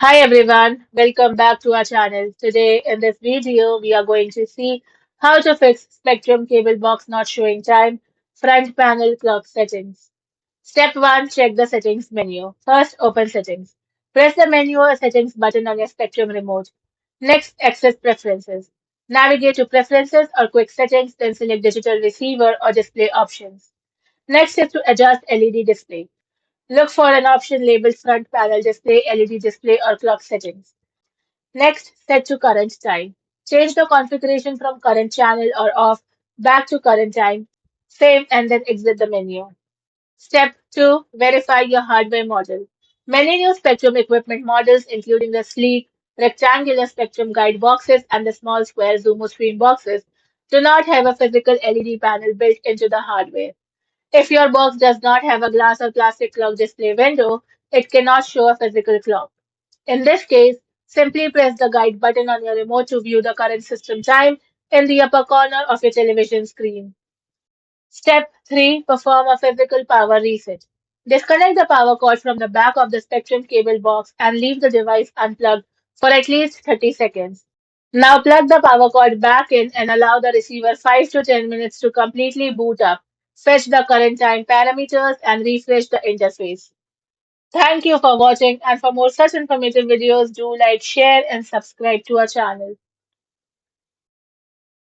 Hi everyone, welcome back to our channel. Today in this video, we are going to see how to fix Spectrum cable box not showing time, front panel clock settings. Step 1, check the settings menu. First, open settings. Press the menu or settings button on your Spectrum remote. Next, access preferences. Navigate to preferences or quick settings, then select digital receiver or display options. Next is to adjust LED display. Look for an option labeled front panel display, LED display, or clock settings. Next, set to current time. Change the configuration from current channel or off back to current time. Save and then exit the menu. Step 2. Verify your hardware model. Many new Spectrum equipment models, including the sleek, rectangular Spectrum guide boxes and the small square Zumo screen boxes, do not have a physical LED panel built into the hardware. If your box does not have a glass or plastic clock display window, it cannot show a physical clock. In this case, simply press the guide button on your remote to view the current system time in the upper corner of your television screen. Step 3. Perform a physical power reset. Disconnect the power cord from the back of the Spectrum cable box and leave the device unplugged for at least 30 seconds. Now plug the power cord back in and allow the receiver 5 to 10 minutes to completely boot up. Fetch the current time parameters and refresh the interface. Thank you for watching, and for more such informative videos, do like, share and subscribe to our channel.